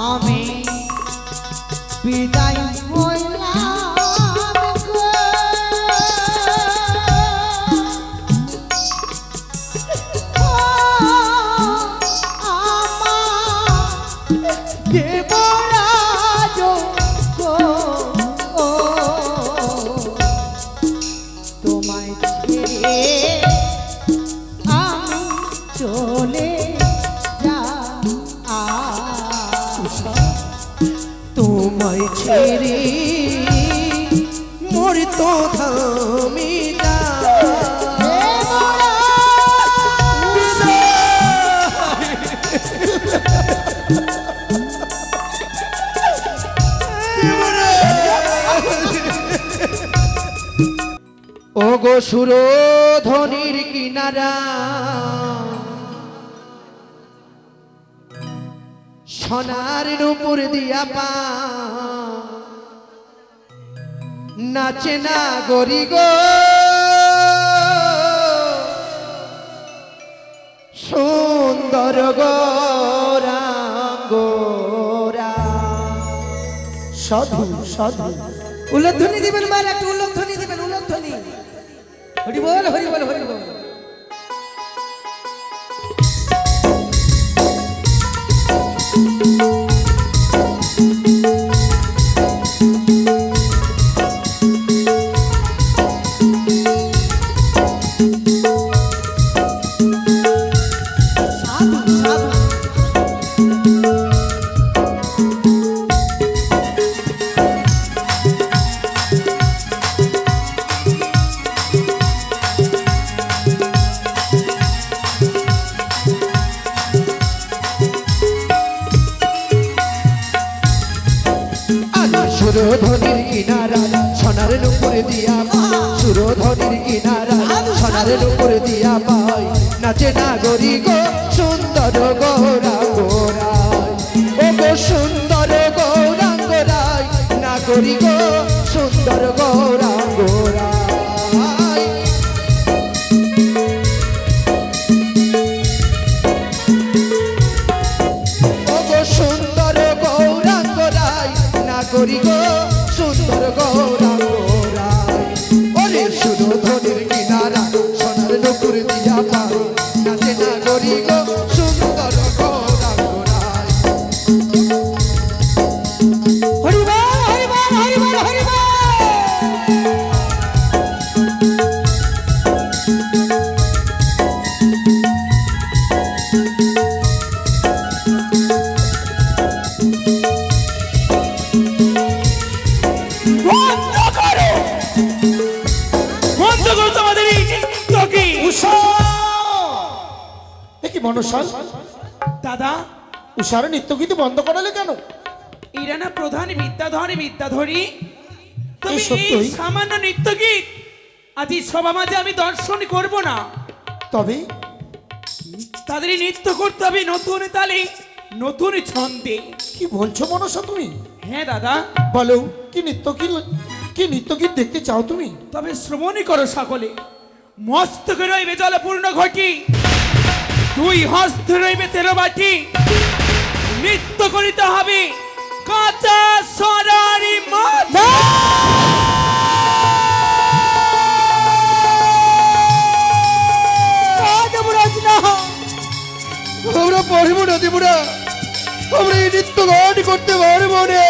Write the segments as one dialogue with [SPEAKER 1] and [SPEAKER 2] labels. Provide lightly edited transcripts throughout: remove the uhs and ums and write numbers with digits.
[SPEAKER 1] আমি বিদায় হইলাম গো। ও আমার দেবরাজ গো, ও তোমায় ছেড়ে আমি চলে
[SPEAKER 2] তোমায় ছেড়ে মোর তো থামি না। ও গো সুরধ্বনির কিনারা সোনার নূপুর দিয়া পা নাচে না গরি গো সুন্দর গোরা। সাধু সাধু উল্লধ্বনি দিবেন, মার একটা উল্লধ্বনি দিবেন, উল্লধ্বনি। হরি বল হরি বল হরি বল। সুরধ্বনির কিনারা সোনার নূপুর দিয়া পাই, সুরধ্বনির কিনারা সোনার নূপুর দিয়া পাই নাচে না গরি গো সুন্দর গৌরাঙ্গরাই। ও গো সুন্দর গৌরাঙ্গরাই, না গরি গো সুন্দর গৌরাঙ্গরাই। ও গো সুন্দর গৌরাঙ্গরাই, না গরি গো সুন্দর গৌরাঙ্গরাই। ওরে সুরধ্বনির কিনারা সোনার নূপুর দিয়া পাই নাচে না গরি গো সুন্দর গৌরাঙ্গরাই। হরি বল হরি বল হরি বল হরি বল। মনসাল
[SPEAKER 3] দাদা,
[SPEAKER 2] উষার নৃত্যগীতি বন্ধ করালে কেন?
[SPEAKER 3] এরা না প্রধান বিদ্যাধরী। তুমি
[SPEAKER 2] এই সত্যই?
[SPEAKER 3] এই সামান্য নৃত্যগীত আজ এই সভা মাঝে আমি দর্শন করব না।
[SPEAKER 2] তবে
[SPEAKER 3] তাদের নৃত্য করতে হবে নতুন তালে নতুন ছন্দে।
[SPEAKER 2] কি বলছো মনসা তুমি?
[SPEAKER 3] হ্যাঁ দাদা।
[SPEAKER 2] বলো কি নৃত্যগীত দেখতে চাও তুমি?
[SPEAKER 3] তবে শ্রবণই করো সকলে। মস্তকে রইবে জলপূর্ণ ঘটি, দুই হস্ত রইবে তেরো বাটি, নৃত্য করিতে হবে কাঁচা সরারি মাথা।
[SPEAKER 2] আমরা পারব না দেবরা, আমরা এই নৃত্য গান করতে পারবো না।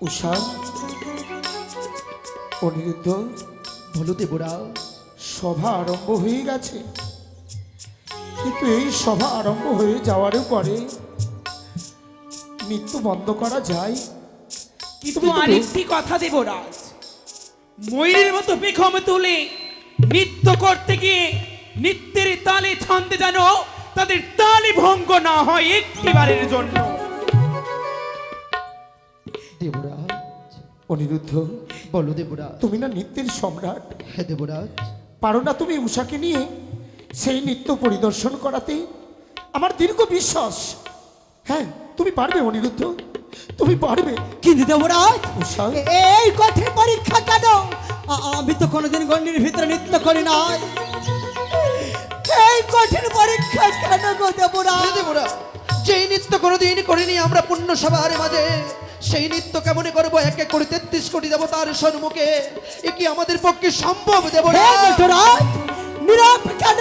[SPEAKER 2] উষা অনিরুদ্ধ, বলো দেবরা, সভা আরম্ভ হয়ে গেছে, কিন্তু এই সভা আরম্ভ হয়ে যাওয়ার পরে নৃত্য বন্ধ করা যায়?
[SPEAKER 3] কিন্তু আরেকটি কথা দেবরাজ, ময়ূরের মতো পেখম তুলে নৃত্য করতে গিয়ে নৃত্যের তালে ছন্দে যেন তাদের তালে ভঙ্গ না হয় একটিবারের জন্য।
[SPEAKER 2] দেবরাজ, অনিরুদ্ধ, বলো দেবরাজ, তুমি না নৃত্যের সম্রাট। হ্যাঁ দেবরাজ, পারো না তুমি উষাকে নিয়ে সেই নৃত্য পরিদর্শন করাতে? আমার দীর্ঘ বিশ্বাস, হ্যাঁ তুমি পারবে অনিরুদ্ধ, তুমি পারবে।
[SPEAKER 1] কিন্তু দেবরাজ,
[SPEAKER 2] উষা,
[SPEAKER 1] এই কঠিন পরীক্ষা কেন? আমি তো কোনোদিন গণ্ডির ভিতরে নৃত্য করি নাই, এই কঠিন পরীক্ষা কেন গো দেবরাজ?
[SPEAKER 2] দেবরাজ, যেই
[SPEAKER 4] নৃত্য কোনোদিন করিনি আমরা পুণ্য সভার মাঝে, সেই নৃত্য কেমনে করবো এক এক করে 33 কোটি দেবতার সম্মুখে? এ কি আমাদের পক্ষে সম্ভব
[SPEAKER 1] হে
[SPEAKER 4] দেবরাজ?
[SPEAKER 1] নটরাজ, নীরব কেন?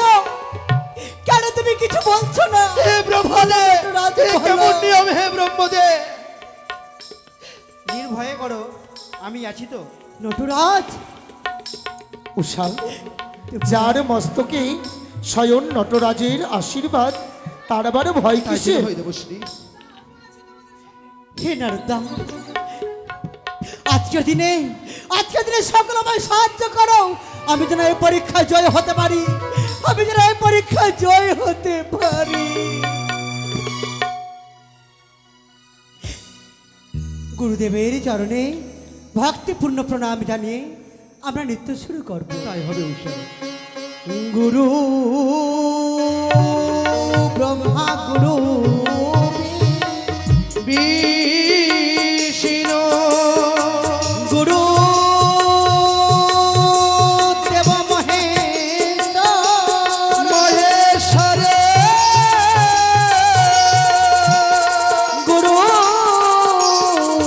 [SPEAKER 1] কেন তুমি কিছু বলছো না?
[SPEAKER 4] হে ব্রহ্মদে,
[SPEAKER 1] নটরাজ,
[SPEAKER 4] এ
[SPEAKER 1] বলো।
[SPEAKER 4] কেমন নিয়ম হে ব্রহ্মদে?
[SPEAKER 5] নির্ভয়ে করো, আমি আছি তো।
[SPEAKER 1] নটরাজ,
[SPEAKER 2] উষা, যার মস্তকে স্বয়ং নটরাজের আশীর্বাদ, তার আবার ভয়
[SPEAKER 4] তাই
[SPEAKER 2] কিসে?
[SPEAKER 4] জন্য হয় দেবশ্রী।
[SPEAKER 1] হে নারদা, আজকের দিনে সকল আমায় সাহায্য করো। আমি যেন এই পরীক্ষায় জয় হতে পারি, আমি যেন এই পরীক্ষায় জয় হতে পারি। গুরুদেবের চরণে ভক্তিপূর্ণ প্রণাম জানিয়ে আমরা নৃত্য শুরু করব।
[SPEAKER 4] তাই হবে উষা।
[SPEAKER 1] গুরু ব্রহ্মা গুরু
[SPEAKER 4] বিষ্ণু
[SPEAKER 1] গুরু দেব মহেশ্বর
[SPEAKER 4] মহেশ্বরে
[SPEAKER 1] গুরু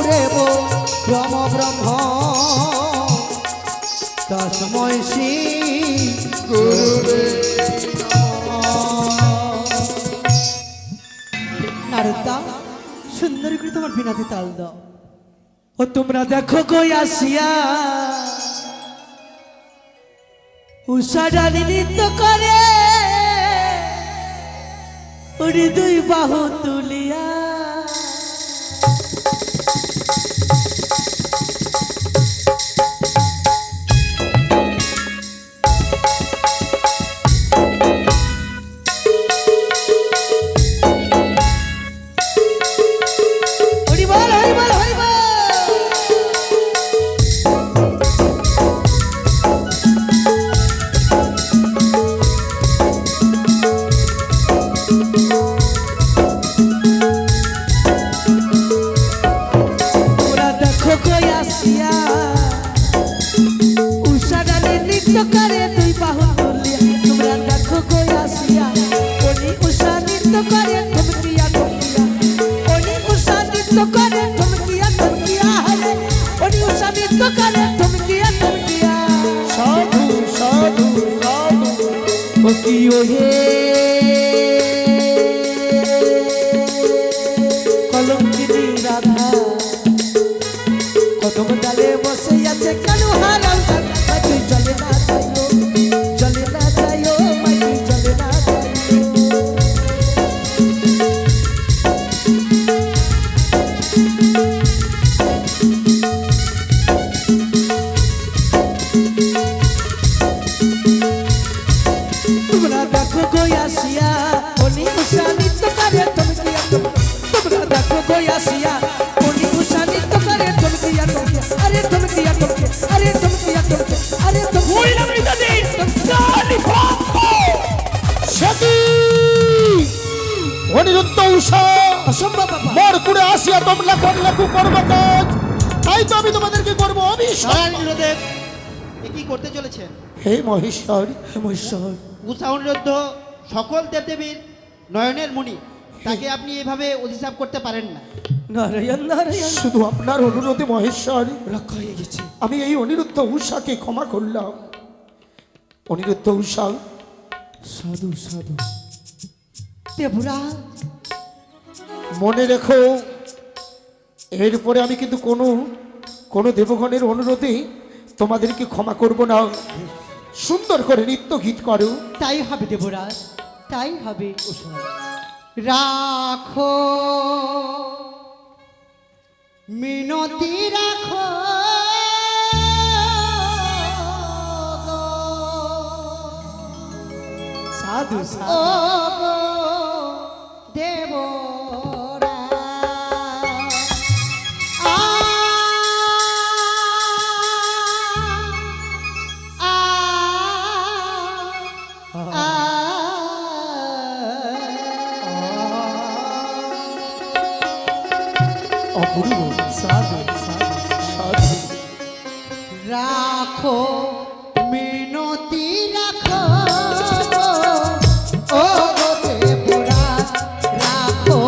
[SPEAKER 1] দেব ব্রহ্ম ব্রহ্ম তস্মৈ শ্রী নারদা, সুন্দর করে তোমার বিনাতে তাল দাও। ও তোমরা দেখো কই আসিয়া উষা ডালি নৃত্য করে, ওরে দুই বাহু তুলিয়া হরি বল, হরি বল, হরি বল। তোরা দেখো কই আসিয়া উষা ডালে নৃত্য করে দুই বাহু তুলিয়া। তোমরা দেখো কই আসিয়া ওনি উষা নৃত্য করে ঠমকিয়া ঠমকিয়া, ওনি উষা নৃত্য করে ঠমকিয়া ঠমকিয়া, হরে ওনি উষা নৃত্য করে ঠমকিয়া ঠমকিয়া।
[SPEAKER 2] সাধু সাধু সাধু,
[SPEAKER 1] ও কি ও হে কলঙ্কিনী রাধা, কদম ডালে বসে আছে কেন হারাল গান? মাটি চলে না যাইও, চলে না যাইও, মাটি চলে না যাইও। তোমরা দেখো কই আসিয়া ওনি উষা নৃত্য করে ঠমকিয়া ঠমকিয়া। তোমরা দেখো কই আসিয়া ওনি উষা নৃত্য করে ঠমকিয়া ঠমকিয়া, আরে ঠমকিয়া ঠমকিয়া, আরে ঠমকিয়া ঠমকিয়া, আরে ঠমকিয়া
[SPEAKER 2] সতী অনিরুদ্ধ উষা,
[SPEAKER 1] অসম্ভব বাবা।
[SPEAKER 2] মোর কুড়ে আসিয়া তোমরা করলে কুকর্ম কাজ, তাই তো আমি তোমাদেরকে করবো অভিশাপ।
[SPEAKER 5] নারায়ণ গুরুদেব, এ কি করতে চলেছেন?
[SPEAKER 2] হে মহেশ্বর,
[SPEAKER 1] মহেশ্বর,
[SPEAKER 5] উষা অনিরুদ্ধ সকল দেবদেবীর নয়নের মুনি, তাকে আপনি এভাবে অধিশাপ করতে পারেন না।
[SPEAKER 1] নারায়ণ নারায়ণ,
[SPEAKER 2] শুধু আপনার অনুরোধে মহেশ্বর
[SPEAKER 1] রক্ষা হয়ে গেছে।
[SPEAKER 2] আমি এই অনিরুদ্ধ উষাকে ক্ষমা করলাম। অনিরুদ্ধ উষা,
[SPEAKER 1] সাধু সাধু দেবরাজ,
[SPEAKER 2] মনে রেখো এরপরে আমি কিন্তু কোনো দেবগণের অনুরোধে তোমাদেরকে ক্ষমা করব না। সুন্দর করে নৃত্য গীত করো।
[SPEAKER 1] তাই হবে দেবরাজ, তাই হবে। রাখো মিনতি রাখো সাধু সাধু দেব
[SPEAKER 2] অপূর্ব
[SPEAKER 1] সাধু সাধু
[SPEAKER 2] সাধু।
[SPEAKER 1] রাখো মিনতি রাখো ও গো দেবরা, রাখো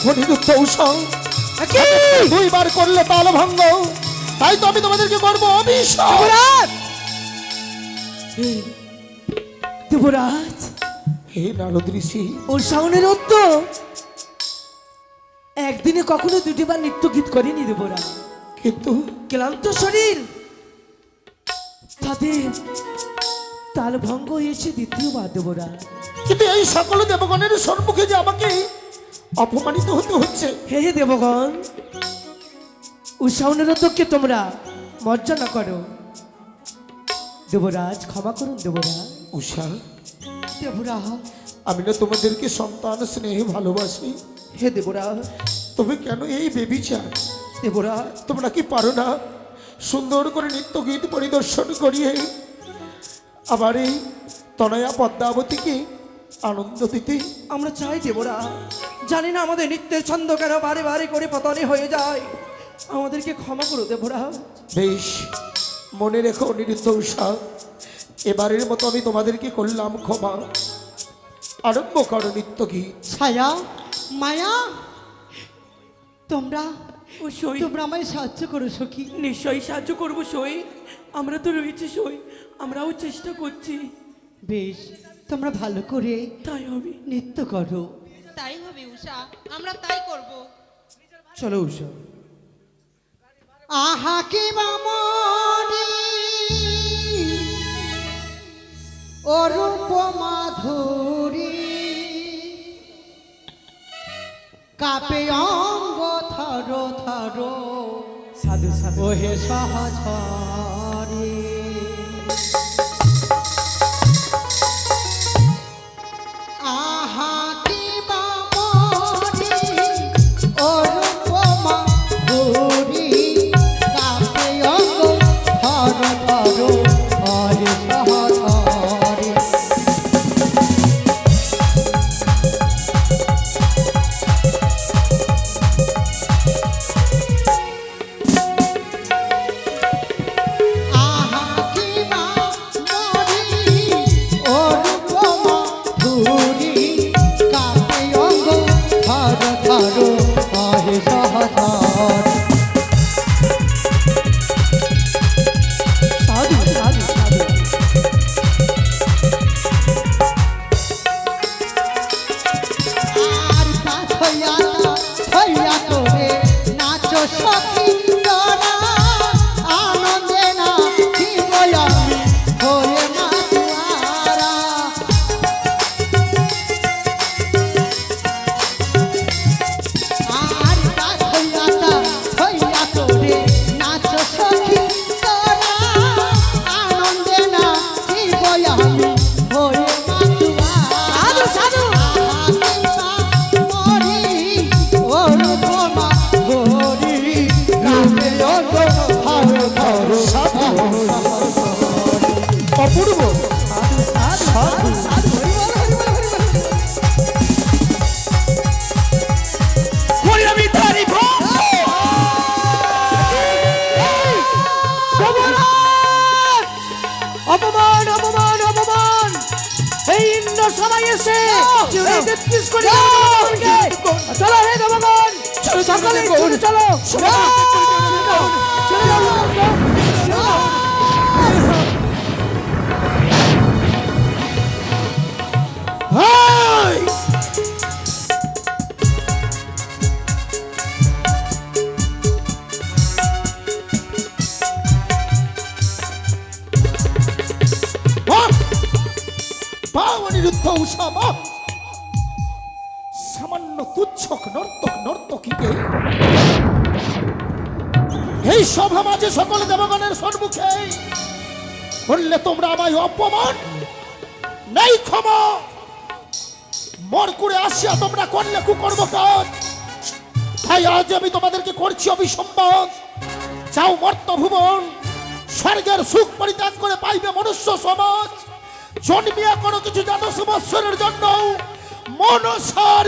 [SPEAKER 2] অনিরুদ্ধ উষা দুইবার করলে তাল ভঙ্গ, তাই তো আমি তোমাদেরকে করবো অভিশাপ।
[SPEAKER 1] দেবরাজ দেবরাজ
[SPEAKER 2] হে নারদ ঋষি,
[SPEAKER 1] ওর সাউনের অর্থ একদিনে কখনো দুটিবার নৃত্য গীত করেনি দেবরাজ।
[SPEAKER 2] কিন্তু
[SPEAKER 1] ক্লান্ত শরীর তাদের তাল ভঙ্গ হয়েছে দ্বিতীয়বার দেবরাজ।
[SPEAKER 2] কিন্তু এই সকল দেবগণের সম্মুখে যে আমাকে অপমানিত হতে হচ্ছে।
[SPEAKER 1] হে হে দেবগণ, উৎসাহনের অধ্যক্ষে তোমরা মর্যাদা করো। দেবরাজ ক্ষমা করুন দেবরাজ।
[SPEAKER 2] উষা,
[SPEAKER 4] দেবরাজ,
[SPEAKER 2] আমি না তোমাদেরকে সন্তান স্নেহে ভালোবাসি,
[SPEAKER 4] হে দেবরাজ,
[SPEAKER 2] তবে কেন এই বেবিচার?
[SPEAKER 4] দেবরাজ,
[SPEAKER 2] তোমরা কি পারো না সুন্দর করে নৃত্য গীত পরিদর্শন করিয়ে আবার এই তনয়া পদ্মাবতীকে আনন্দ দিতে?
[SPEAKER 4] আমরা চাই দেবরাজ, জানি না আমাদের নৃত্যের ছন্দ কেন বারে বারে করে পতনে হয়ে যায়, আমাদেরকে ক্ষমা করো দেবরাজ।
[SPEAKER 2] বেশ, মনে রেখো অনিরুদ্ধ উষা, এবারের মতো আমি তোমাদেরকে করলাম ক্ষমা। আরম্ভ করো নৃত্য গীত।
[SPEAKER 5] ছায়া, মায়া, তোমরা
[SPEAKER 3] ও সই,
[SPEAKER 5] তোমরা আমায় সাহায্য করো সখী।
[SPEAKER 3] নিশ্চয়ই সাহায্য করবো সই। আমরা তো রয়েছি সই, আমরাও চেষ্টা করছি।
[SPEAKER 5] বেশ, তোমরা ভালো করে
[SPEAKER 3] তাই হবে।
[SPEAKER 5] নৃত্য করো।
[SPEAKER 6] তাই হবে উষা, আমরা তাই করব।
[SPEAKER 4] চলো উষা।
[SPEAKER 5] আহা কি বামনি অরূপ মাধুরী, কাপে অঙ্গ থর থর
[SPEAKER 1] সাধু সাধু
[SPEAKER 5] ওহে সহচরে। আহা কি বামনি অরূপ মাধুরী, কাপে অঙ্গ থর থর ওহে সহচরে। আহা কি বামনি অরূপ মাধুরী, কাপে অঙ্গ থর থর ওহে সহচরে।
[SPEAKER 1] সাধু সাধু সাধু
[SPEAKER 5] আর পাছ হইয়া তোরে নাচো সখী তোরা, আনন্দে নাচিব আমি হয়ে মাতুয়ারা। আর পাছ হইয়া তোরে নাচো সখী তোরা, আনন্দে নাচিব আমি হয়ে মাতুয়ারা।
[SPEAKER 1] সাধু
[SPEAKER 2] অপূর্ব
[SPEAKER 3] করি আমি তারই ভোগ।
[SPEAKER 1] অপমান অপমান অপমান! এই ইন্দ্র সবাই এসে এই তেত্রিশ কোটি দেবগণকে! চলো হে দেবগণ, সকলে চলো চলো
[SPEAKER 2] হাই! বাহ! বাহ, অনিরুদ্ধ উষা, বাহ! সামান্য তুচ্ছক নর্তকীকে এই সভা মাঝে সকল দেবগণের সম্মুখে বললে তোমরা আমায় অপমান, নেই ক্ষমা। মর করে আসিয়া তোমরা করলে কুকর্ম কাজ, তাই আজ আমি তোমাদেরকে করছি অভিসম্বাদ। যাও মর্ত ভুবন, স্বর্গের সুখ পরিত্যাগ করে পাইবে মনুষ্য সমাজ। জন্মিয়া কোনো কিছু জাত সংবৎসরের জন্য মনসার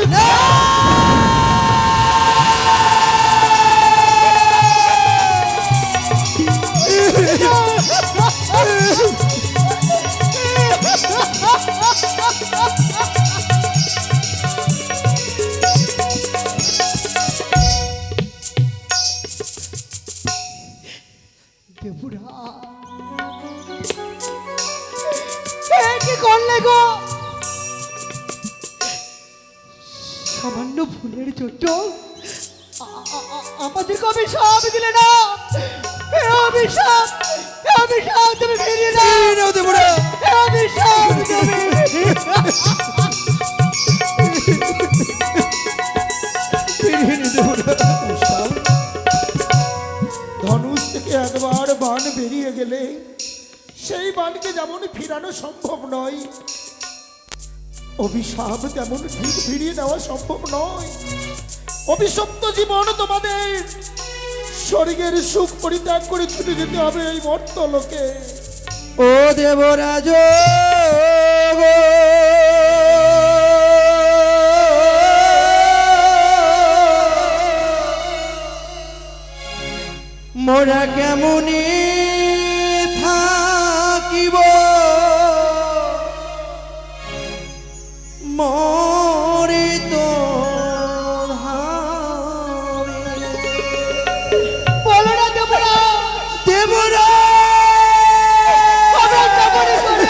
[SPEAKER 5] সামান্য ভুলের জন্য আমাদেরকে অভিশাপ দিলে না। হে অভিশাপ, হে অভিশাপ তুমি ফিরিয়ে দাও।
[SPEAKER 4] ফিরিয়ে দাও দেবরাজ।
[SPEAKER 5] হে অভিশাপ তুমি
[SPEAKER 4] ফিরিয়ে নে দেবরাজ।
[SPEAKER 2] ধনুষ থেকে একবার বাণ বেরিয়ে গেলে সেই বাণকে যেমন ফিরানো সম্ভব নয়, অভিশাপ তেমন ঠিক ফিরিয়ে নেওয়া সম্ভব নয়। অভিশপ্ত জীবন তোমাদের স্বর্গের সুখ পরিত্যাগ করে ছুটে যেতে হবে এই মর্তলোকে।
[SPEAKER 4] ও দেবরাজ গো, মোরা কেমনি থাকিব মরিত ভাবে।
[SPEAKER 5] বলো না দেবরাজ,
[SPEAKER 4] দেবরাজ
[SPEAKER 5] আমরা কেমন করে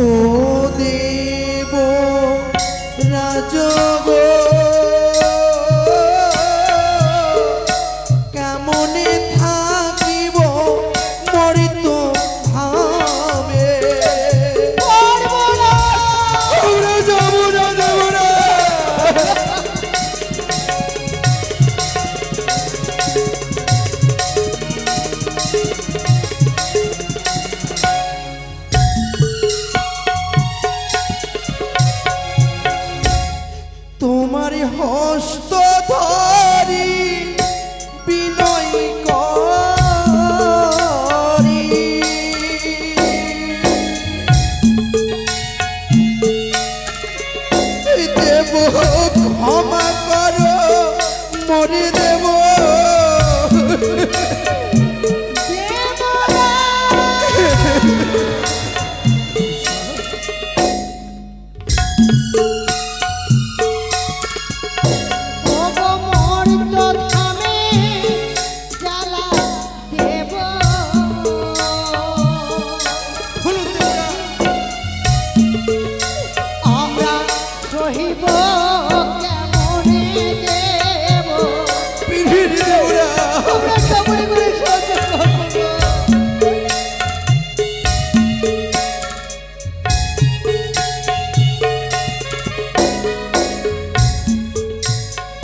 [SPEAKER 4] ও দেব রাজ গো, কেমনে থাকিব মরিত ভাবে। আমরা যাব না দেবরাজ। তোমার হস্ত ধরি বিনয় করি, দেব ক্ষমা করো মরে দেব।
[SPEAKER 5] আমরা সহিব কেমনে দেব,
[SPEAKER 4] পিড়ির দেবরা
[SPEAKER 5] আমরা কেমনে করে সহ্য করব।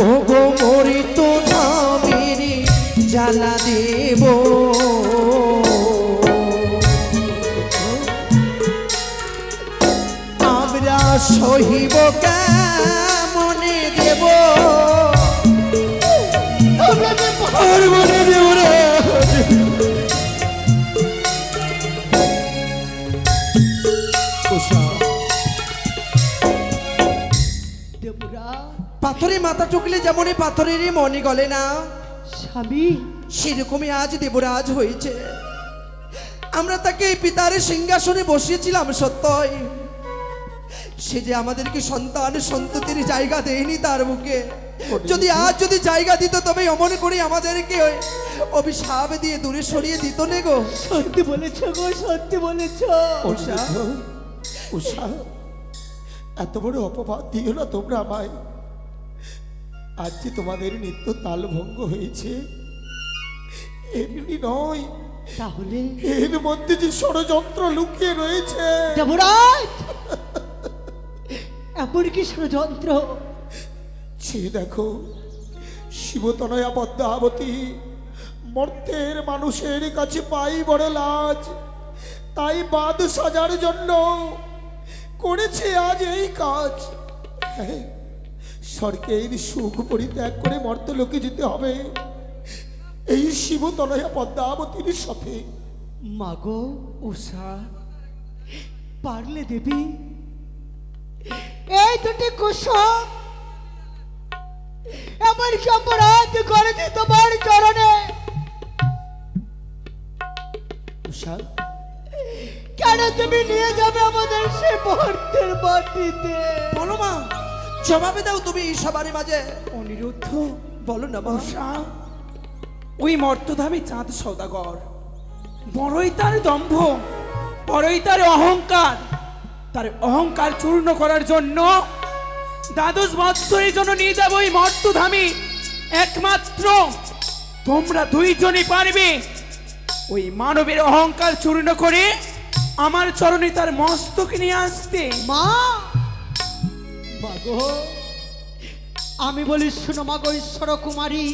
[SPEAKER 4] ও গো মরিত ধামেরি জ্বালা দেব। আমরা সহিব কেমনে দেব,
[SPEAKER 5] আমরা যে
[SPEAKER 4] পারব না দেবরাজ।
[SPEAKER 5] দেবরাজ
[SPEAKER 4] পাথরে মাথা টুকলে যেমন পাথরেরই মনে গলে না,
[SPEAKER 5] স্বামী
[SPEAKER 4] সেরকমই আজ দেবরাজ হয়েছে। আমরা তাকে এই পিতার সিংহাসনে বসিয়েছিলাম সত্যই, সে যে আমাদেরকে সন্তান সন্ততির জায়গা দেয়নি তার বুকে। যদি আজ যদি জায়গা দিত তবে অমন করে আমাদেরকে ওই অভিশাপ দিয়ে দূরে সরিয়ে দিত নে গো।
[SPEAKER 5] সত্যি বলেছ গো, সত্যি বলেছ।
[SPEAKER 2] উষা, উষা, এত বড় অপবাদ দিও না তোমরা আমায়। আজ যে তোমাদের নিত্য তাল ভঙ্গ হয়েছে এমনি নয়,
[SPEAKER 5] তাহলে
[SPEAKER 2] এর মধ্যে যে ষড়যন্ত্র লুকিয়ে রয়েছে।
[SPEAKER 5] দেবরাজ এমন কি ষড়যন্ত্র?
[SPEAKER 2] সে দেখো, শিবতনয়া পদ্মাবতী মর্তের মানুষের কাছে পাই বড় লাজ, তাই বাদ সাজার জন্য করেছে আজ এই কাজ। হ্যাঁ, স্বর্গের সুখ পরিত্যাগ করে মর্তলোকে যেতে হবে এই শিবতনয়া পদ্মাবতীর সাথে।
[SPEAKER 5] মাগো উষা, পারলে দেবী এই দুটি কুসুম এমন কি অপরাধ করেছে তোমার চরণে?
[SPEAKER 2] উষা,
[SPEAKER 5] কেন তুমি নিয়ে যাবে আমাদের সে মুহূর্তের মাটিতে?
[SPEAKER 4] বলো মা, জবাবে দাও তুমি সবারই মাঝে।
[SPEAKER 3] অনিরুদ্ধ,
[SPEAKER 4] বলো না মা।
[SPEAKER 3] উষা, ওই মর্তধামী চাঁদ সওদাগর বড়ই তার দম্ভ, বড়ই তার অহংকার, তার অহংকার চূর্ণ করার জন্য দ্বাদশ বৎসরের জন্য নিয়ে যাবো ওই মর্তধামে। একমাত্র তোমরা দুইজনই পারবে ওই মানবের অহংকার চূর্ণ করে আমার চরণে তার মস্তক নিয়ে আসতে।
[SPEAKER 7] মা মাগো, আমি বলি শোনো মাগো ঈশ্বর কুমারী,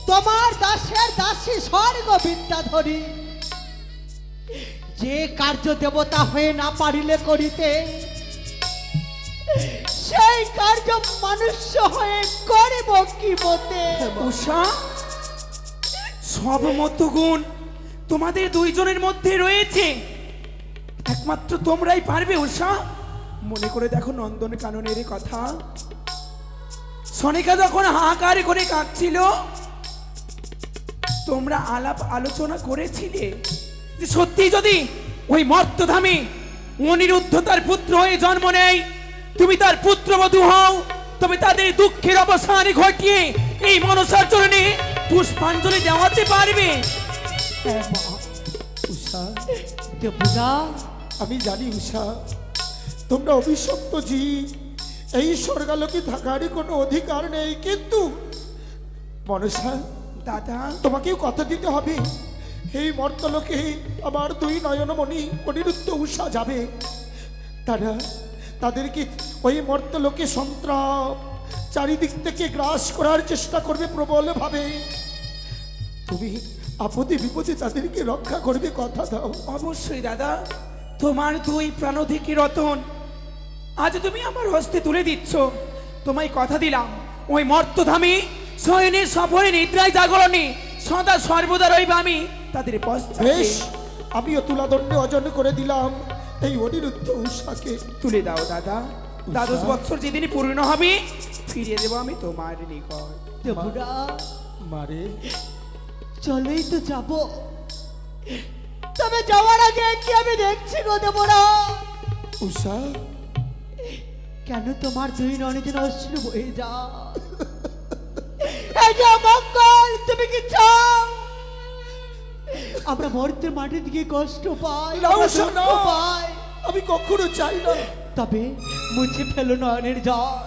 [SPEAKER 7] তোমার দাসের দাসী স্বর্গ বিদ্যাধরী যে কার্য দেবতা হয়ে না পারিলে করিতে, সেই কার্য মনুষ্য হয়ে করিব কি মতে।
[SPEAKER 3] উষা, সব মত গুণ তোমাদের দুইজনের মধ্যে রয়েছে, একমাত্র তোমরাই পারবে। উষা, মনে করে দেখো নন্দন কাননের কথা। সনিকা যখন হাহাকার করে কাঁদছিল, তোমরা আলাপ আলোচনা করেছিলে যে সত্যি যদি ওই মর্তধামে অনিরুদ্ধ তার পুত্র হয়ে জন্ম নেয়, তুমি তার পুত্রবধূ হও, তবে তাদের দুঃখের অবসান ঘটিয়ে এই মনসার চরণে পুষ্পাঞ্জলি দেওয়াতে পারবে।
[SPEAKER 7] হ্যাঁ মা।
[SPEAKER 2] উষা,
[SPEAKER 7] দেবুদা,
[SPEAKER 2] আমি জানি উষা, তোমরা অভিশপ্ত জীব, এই স্বর্গালোকে থাকারই কোনো অধিকার নেই, কিন্তু মনসা
[SPEAKER 3] দাদা,
[SPEAKER 2] তোমাকেও কথা দিতে হবে, এই মর্তলোকে আমার দুই নয়নমণি অনিরুদ্ধ উষা যাবে। তাদেরকে ওই মর্তলোকে সন্ত্রাপ চারিদিক থেকে গ্রাস করার চেষ্টা করবে প্রবলভাবে। তুমি আপদে বিপদে তাদেরকে রক্ষা করবে, কথা দাও।
[SPEAKER 3] অবশ্যই দাদা, তোমার দুই প্রাণধিকী রতন আজ তুমি আমার হস্তে তুলে দিচ্ছ। তোমায় কথা দিলাম, ওই মর্তধামে শয়নে সফরে নিদ্রায় জাগরণে সদা সর্বদা রইব আমি তাদের পশ্চাতে।
[SPEAKER 2] বেশ, আমিও তুলাদণ্ডে অর্জন করে দিলাম এই অনিরুদ্ধ উষাকে।
[SPEAKER 3] তুলে দাও দাদা, দ্বাদশ বৎসর যেদিন পূর্ণ হবে ফিরিয়ে দেবো আমি তোমার নিকট।
[SPEAKER 7] দেবুদা,
[SPEAKER 2] মারে,
[SPEAKER 7] চলেই তো যাব, তবে যাওয়ার আগে কি আমি দেখছি গো দেবরা,
[SPEAKER 2] উষা
[SPEAKER 7] কেন তোমার দুই নয়নে যেন অশ্রু বয়ে যা। এই যে মঙ্গল, তুমি কি চাও আমরা মর্তের মাটির দিকে কষ্ট পাই,
[SPEAKER 2] না,
[SPEAKER 7] আমরা
[SPEAKER 2] উষা, না।
[SPEAKER 7] দুঃখ পাই,
[SPEAKER 2] আমি কখনো চাই না।
[SPEAKER 7] তবে মুছে ফেলো নয়নের জল,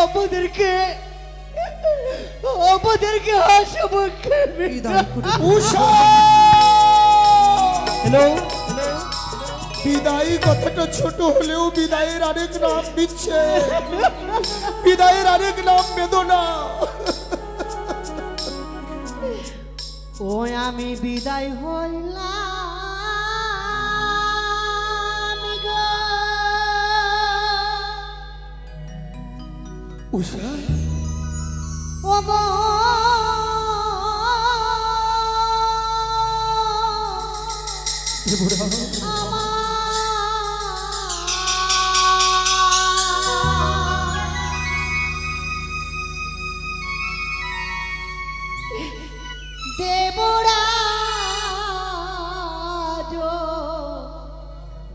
[SPEAKER 7] আমাদেরকে হাসিমুখে
[SPEAKER 4] বিদায় করে
[SPEAKER 2] উষা,
[SPEAKER 7] হ্যালো,
[SPEAKER 2] বিদায় কথাটা ছোট হলেও বিদায়ের আরেক নাম দিচ্ছে, বিদায়ের আরেক নাম বেদনা।
[SPEAKER 7] ওই আমি বিদায় হইলাম গো।
[SPEAKER 2] উষা,
[SPEAKER 7] ও গো দেবরাজ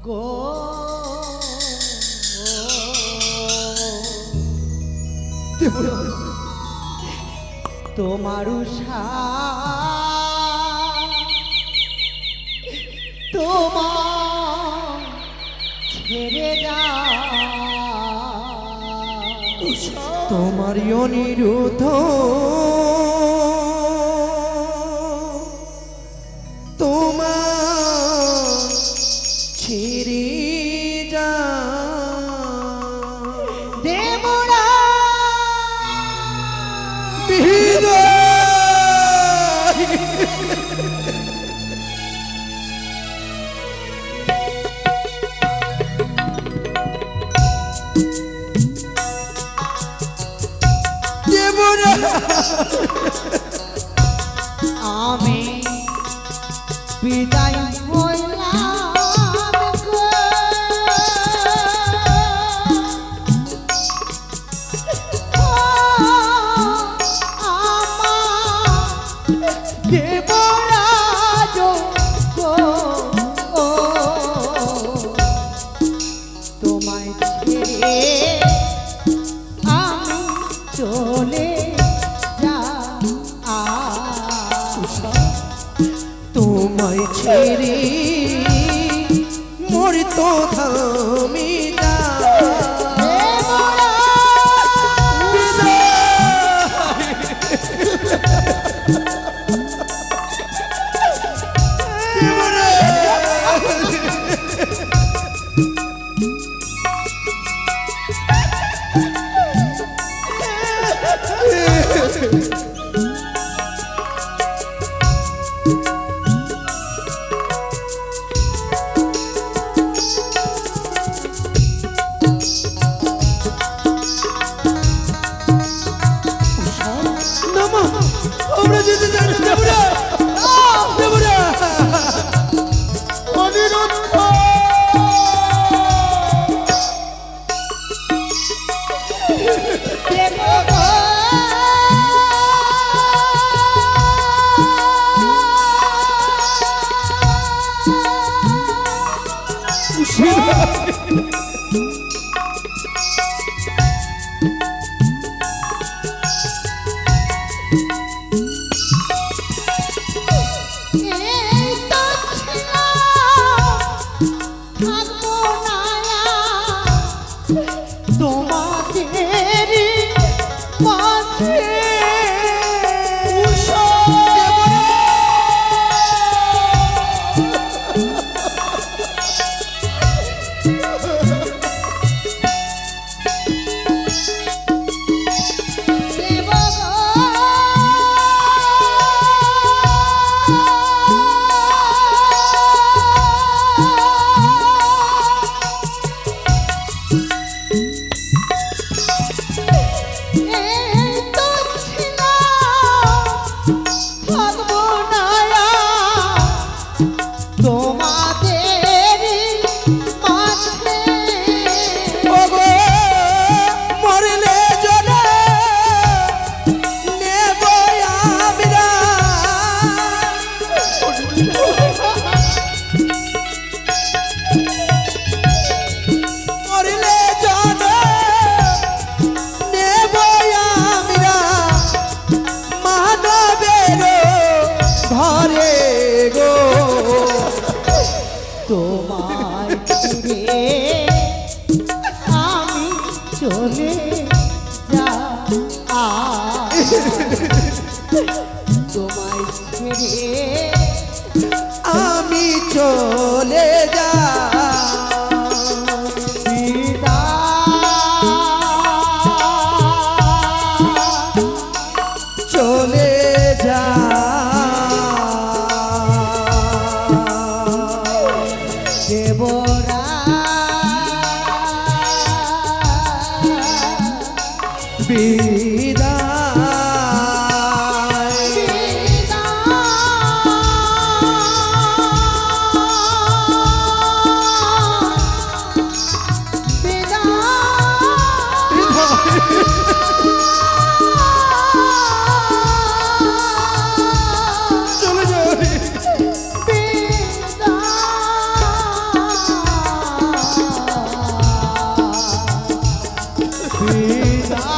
[SPEAKER 7] গো, তোমার উষা তোমার ছেড়ে যা,
[SPEAKER 4] তোমার অনিরুদ্ধ তোমার ছেড়ে যা।
[SPEAKER 7] দেবরা আমি বিদায় হইলাম গো। আমার দেবরাজ গো, তোমায় ছেড়ে আমি চলে যা।
[SPEAKER 4] তো থামি যা না মা, আমরা যেতে চাই না, যাবো না, যাবো না।
[SPEAKER 2] অনিরুদ্ধ!
[SPEAKER 7] এই তো ছিল থাকবো না তোমাদেরই মাঝে।
[SPEAKER 4] ওগো, মরলে জলে নেব আমরা। মরলে জলে নেব আমরা মানবের ঘরে গো।
[SPEAKER 7] তোমায় ছেড়ে আমি চলে যা তোমায় ছেড়ে
[SPEAKER 4] আমি চলে যা চলে যা
[SPEAKER 7] দেবরা
[SPEAKER 4] বিদায়। চলে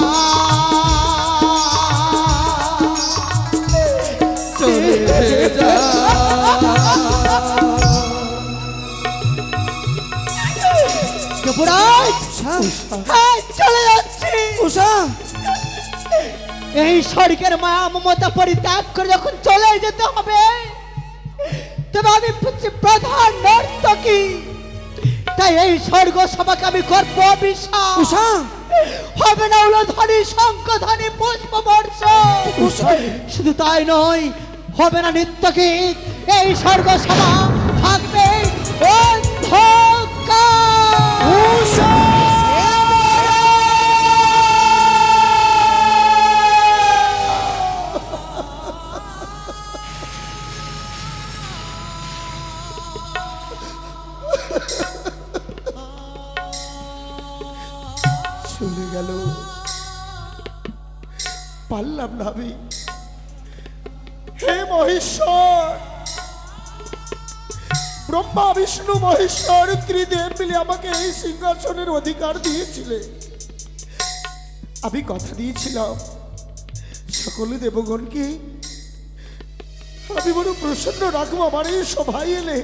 [SPEAKER 4] যাও চলে যা
[SPEAKER 7] চলে যাচ্ছি।
[SPEAKER 4] উষা,
[SPEAKER 7] এই স্বর্গের মায়া মমতা পরিত্যাগ করে যখন চলে যেতে হবে, তবে আমি হচ্ছি প্রধান নর্তকী, তাই এই স্বর্গ সভাকে আমি করবো অভিশাপ।
[SPEAKER 4] উষা,
[SPEAKER 7] হবে না উলধ্বনি শঙ্খধ্বনি পুষ্প বর্ষ। শুধু তাই নয়, হবে না নৃত্য গীত, এই স্বর্গ সভা থাকবে অন্ধকার।
[SPEAKER 2] চলে গেল, পারলাম না আমি। হে মহেশ্বর, ব্রহ্মা বিষ্ণু মহেশ্বর ত্রিদেব মিলে আমাকে এই সিংহাসনের অধিকার দিয়েছিলে। আমি কথা দিয়েছিলাম সকল দেবগণকে আমি বড় প্রসন্ন রাখবো আমার এই সভায় এলে।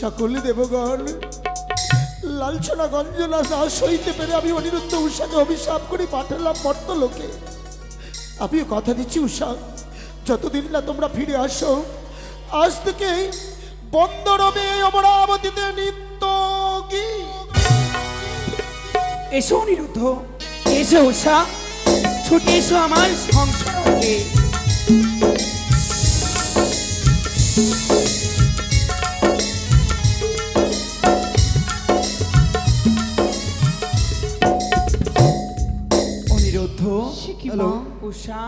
[SPEAKER 2] সকল দেবগণ লালছনা গঞ্জনা না সইতে পেরে আমি অনিরুদ্ধ উষাকে অভিশাপ করে পাঠালাম মর্তলোকে। আমিও কথা দিচ্ছি উষা, যতদিন না তোমরা ফিরে আসো, আজ থেকে বন্ধ রবে অমরাবতীতে নিত্য গীত।
[SPEAKER 3] এসো অনিরুদ্ধ, এসো উষা, ছুটে এসো আমার সংসারে। অনিরুদ্ধ,
[SPEAKER 7] সে কি মা?
[SPEAKER 3] উষা